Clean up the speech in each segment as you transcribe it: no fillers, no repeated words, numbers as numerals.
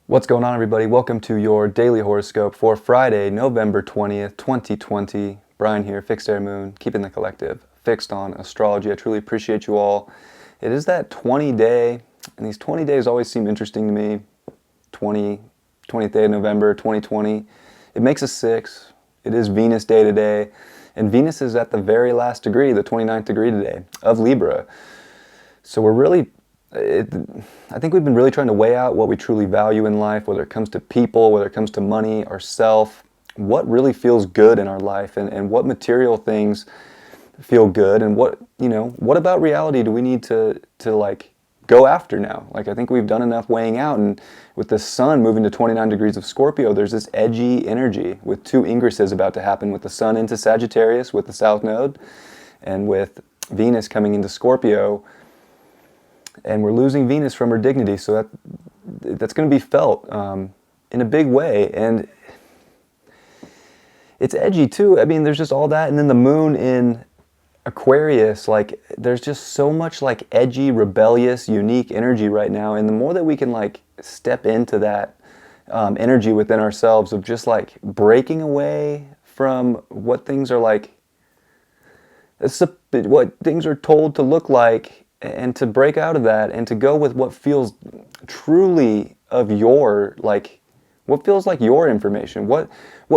What's going on, everybody? Welcome to your daily horoscope for Friday, November 20th, 2020. Brian here, Fixed Air Moon, keeping the collective fixed on astrology. I truly appreciate you all. It is that 20 day, and these 20 days always seem interesting to me. 20th day of November, 2020. It makes a 6. It is Venus day today, and Venus is at the very last degree, the 29th degree today of Libra. So we're really I think we've been really trying to weigh out what we truly value in life, whether it comes to people, whether it comes to money, ourself, what really feels good in our life, and what material things feel good, and what about reality do we need to like go after now? Like, I think we've done enough weighing out, and with the sun moving to 29 degrees of Scorpio, there's this edgy energy with 2 ingresses about to happen with the sun into Sagittarius with the south node, and with Venus coming into Scorpio. And we're losing Venus from her dignity, so that's going to be felt in a big way. And it's edgy too. I mean, there's just all that, and then the moon in Aquarius, like there's just so much like edgy, rebellious, unique energy right now. And the more that we can like step into that energy within ourselves of just like breaking away from what things are like, what things are told to look like, and to break out of that and to go with what feels truly of your, like, what feels like your information, what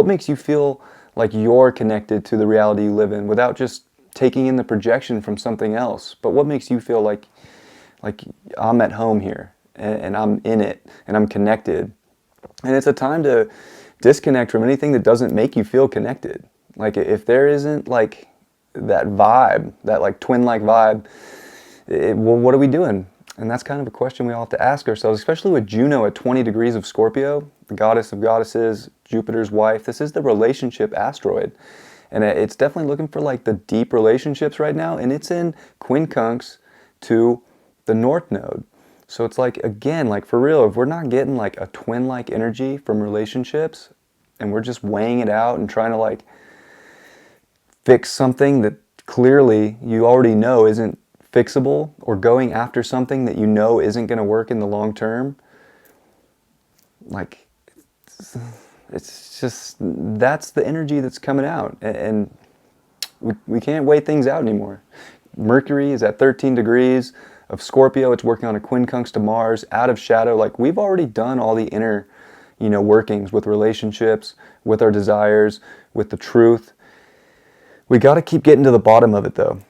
makes you feel like you're connected to the reality you live in without just taking in the projection from something else, but what makes you feel like I'm at home here, and I'm in it, and I'm connected. And it's a time to disconnect from anything that doesn't make you feel connected. Like, if there isn't like that vibe, that like twin-like vibe, well, what are we doing? And that's kind of a question we all have to ask ourselves, especially with Juno at 20 degrees of Scorpio, the goddess of goddesses, Jupiter's wife. This is the relationship asteroid. And it's definitely looking for like the deep relationships right now. And it's in quincunx to the North Node. So it's like, again, like for real, if we're not getting like a twin-like energy from relationships, and we're just weighing it out and trying to like fix something that clearly you already know isn't fixable, or going after something that you know isn't going to work in the long term, like it's just, that's the energy that's coming out, and we can't wait things out anymore. Mercury is at 13 degrees of Scorpio. It's working on a quincunx to Mars out of shadow. Like, we've already done all the inner workings with relationships, with our desires, with the truth. We got to keep getting to the bottom of it though.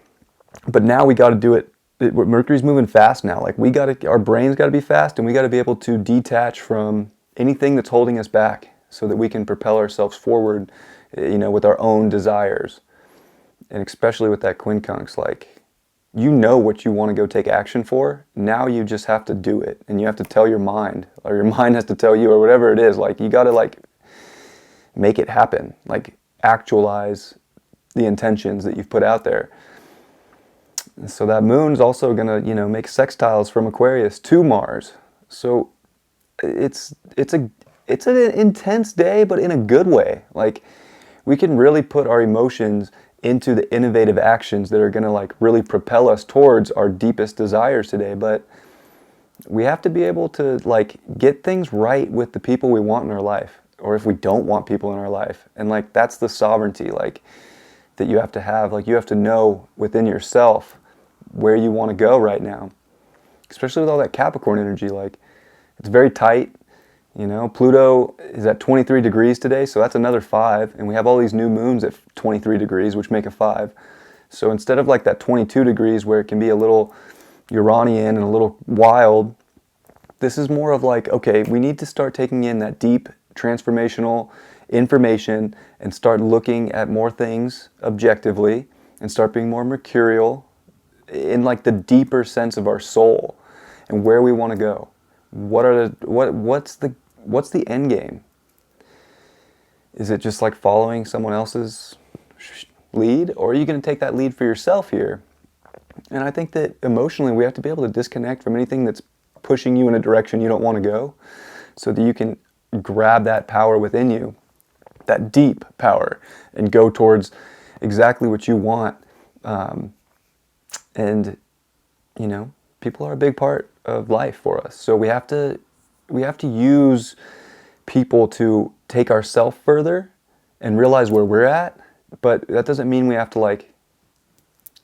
But now we got to do it. Mercury's moving fast now. Like, our brains got to be fast, and we got to be able to detach from anything that's holding us back so that we can propel ourselves forward, with our own desires. And especially with that quincunx, like, what you want to go take action for. Now you just have to do it, and you have to tell your mind, or your mind has to tell you, or whatever it is. Like, you got to like make it happen, like actualize the intentions that you've put out there. So that moon's also going to, make sextiles from Aquarius to Mars. So it's an intense day, but in a good way. Like, we can really put our emotions into the innovative actions that are going to like really propel us towards our deepest desires today. But we have to be able to like get things right with the people we want in our life, or if we don't want people in our life. And like, that's the sovereignty like that you have to have. Like, you have to know within yourself where you want to go right now, especially with all that Capricorn energy. Like, it's very tight. Pluto is at 23 degrees today, so that's another 5, and we have all these new moons at 23 degrees, which make a 5. So instead of like that 22 degrees where it can be a little Uranian and a little wild, this is more of like, okay, we need to start taking in that deep transformational information and start looking at more things objectively, and start being more mercurial in like the deeper sense of our soul and where we want to go. What's the end game? Is it just like following someone else's lead, or are you going to take that lead for yourself here? And I think that emotionally we have to be able to disconnect from anything that's pushing you in a direction you don't want to go, so that you can grab that power within you, that deep power, and go towards exactly what you want. And people are a big part of life for us. So we have to we have to use people to take ourselves further and realize where we're at, but that doesn't mean we have to like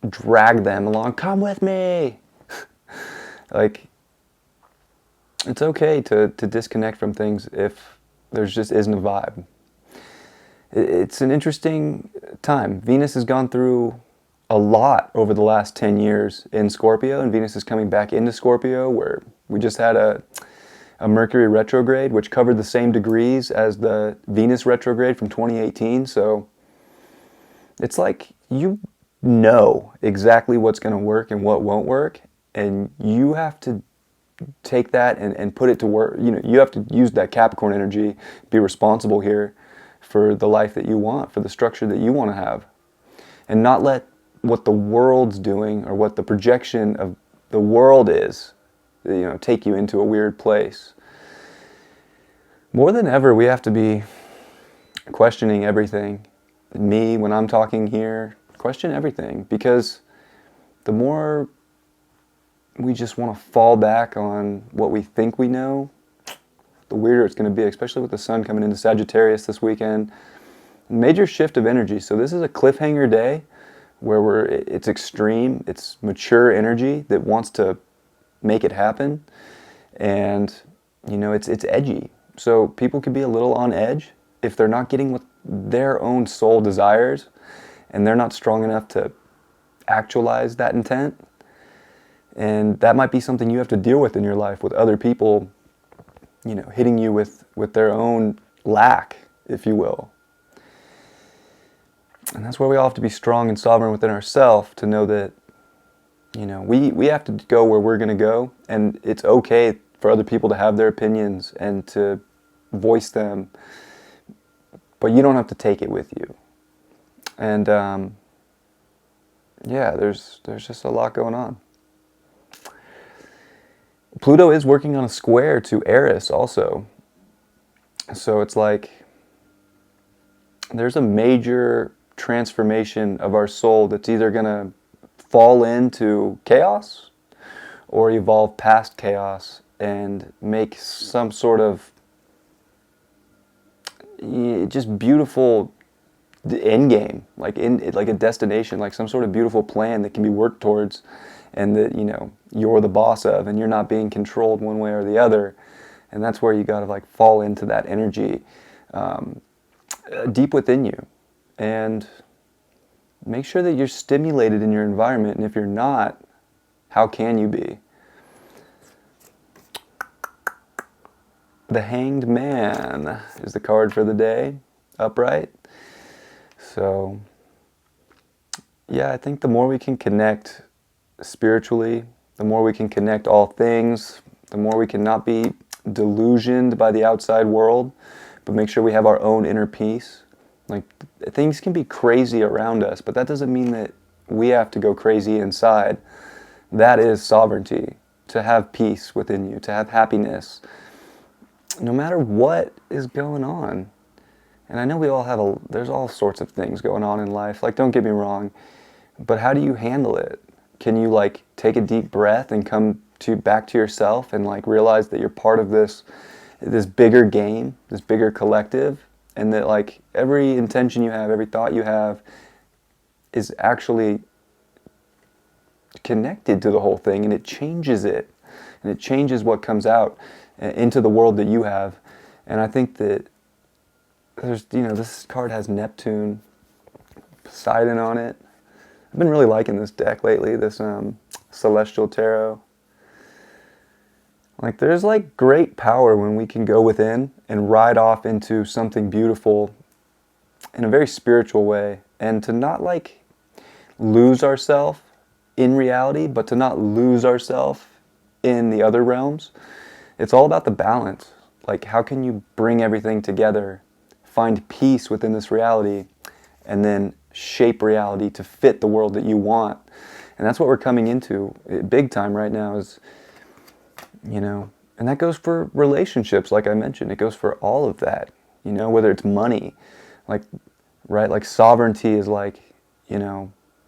drag them along. Come with me. Like, it's okay to disconnect from things if there's just isn't a vibe. It's an interesting time. Venus has gone through a lot over the last 10 years in Scorpio, and Venus is coming back into Scorpio, where we just had a Mercury retrograde, which covered the same degrees as the Venus retrograde from 2018. So it's like you know exactly what's going to work and what won't work, and you have to take that and put it to work. You know, you have to use that Capricorn energy, be responsible here for the life that you want, for the structure that you want to have, and not let what the world's doing or what the projection of the world is, you know, take you into a weird place. More than ever, we have to be questioning everything. Me, when I'm talking here, question everything, because the more we just want to fall back on what we think we know, the weirder it's going to be, especially with the sun coming into Sagittarius this weekend. Major shift of energy. So this is a cliffhanger day where it's extreme, it's mature energy that wants to make it happen. And, you know, it's edgy. So people can be a little on edge if they're not getting what their own soul desires and they're not strong enough to actualize that intent. And that might be something you have to deal with in your life, with other people, you know, hitting you with their own lack, if you will. And that's where we all have to be strong and sovereign within ourselves to know that, you know, we have to go where we're going to go, and it's okay for other people to have their opinions and to voice them, but you don't have to take it with you. And yeah, there's just a lot going on. Pluto is working on a square to Aries also. So it's like there's a major transformation of our soul that's either going to fall into chaos or evolve past chaos and make some sort of just beautiful end game, like a destination, like some sort of beautiful plan that can be worked towards, and that, you know, you're the boss of, and you're not being controlled one way or the other. And that's where you got to like fall into that energy deep within you, and make sure that you're stimulated in your environment. And if you're not, how can you be? The Hanged Man is the card for the day, upright. So yeah, I think the more we can connect spiritually, the more we can connect all things, the more we can not be delusioned by the outside world, but make sure we have our own inner peace. Like, things can be crazy around us, but that doesn't mean that we have to go crazy inside. That is sovereignty, to have peace within you, to have happiness, no matter what is going on. And I know we all have there's all sorts of things going on in life, like, don't get me wrong, but how do you handle it? Can you like take a deep breath and come back to yourself and like realize that you're part of this bigger game, this bigger collective, and that like every intention you have, every thought you have is actually connected to the whole thing, and it changes it, and it changes what comes out into the world that you have. And I think that there's, you know, this card has Neptune, Poseidon on it. I've been really liking this deck lately, this Celestial Tarot. Like, there's like great power when we can go within and ride off into something beautiful in a very spiritual way, and to not like lose ourselves in reality, but to not lose ourselves in the other realms. It's all about the balance. Like, how can you bring everything together, find peace within this reality, and then shape reality to fit the world that you want. And that's what we're coming into big time right now, is, you know, and that goes for relationships, like I mentioned. It goes for all of that, whether it's money, like, right? Like sovereignty is like,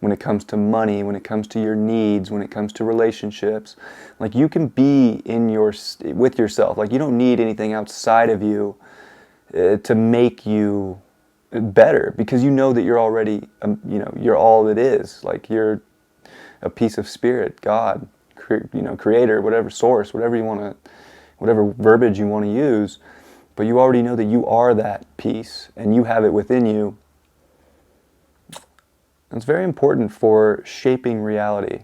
when it comes to money, when it comes to your needs, when it comes to relationships. Like, you can be with yourself. Like, you don't need anything outside of you to make you better, because you know that you're already, you're all it is. Like, you're a piece of spirit, God, creator, whatever source, whatever verbiage you want to use. But you already know that you are that piece, and you have it within you. It's very important for shaping reality.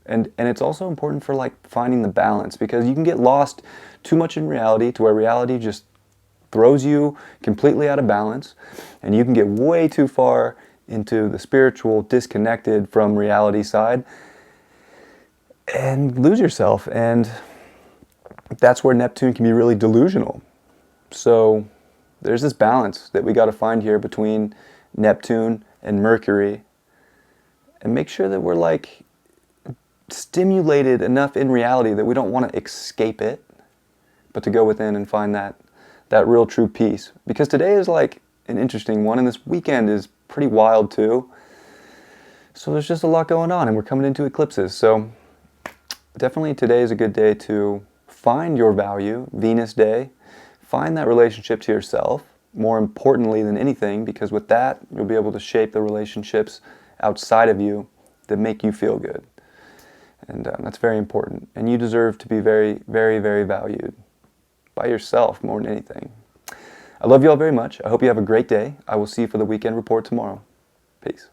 And it's also important for like finding the balance, because you can get lost too much in reality to where reality just throws you completely out of balance, and you can get way too far into the spiritual, disconnected from reality side, and lose yourself. And that's where Neptune can be really delusional. So there's this balance that we got to find here between Neptune and Mercury, and make sure that we're like stimulated enough in reality that we don't want to escape it, but to go within and find that real true peace. Because today is like an interesting one, and this weekend is pretty wild too. So there's just a lot going on, and we're coming into eclipses. So definitely today is a good day to find your value, Venus day. Find that relationship to yourself, more importantly than anything, because with that, you'll be able to shape the relationships outside of you that make you feel good. And that's very important. And you deserve to be very, very, very valued by yourself more than anything. I love you all very much. I hope you have a great day. I will see you for the weekend report tomorrow. Peace.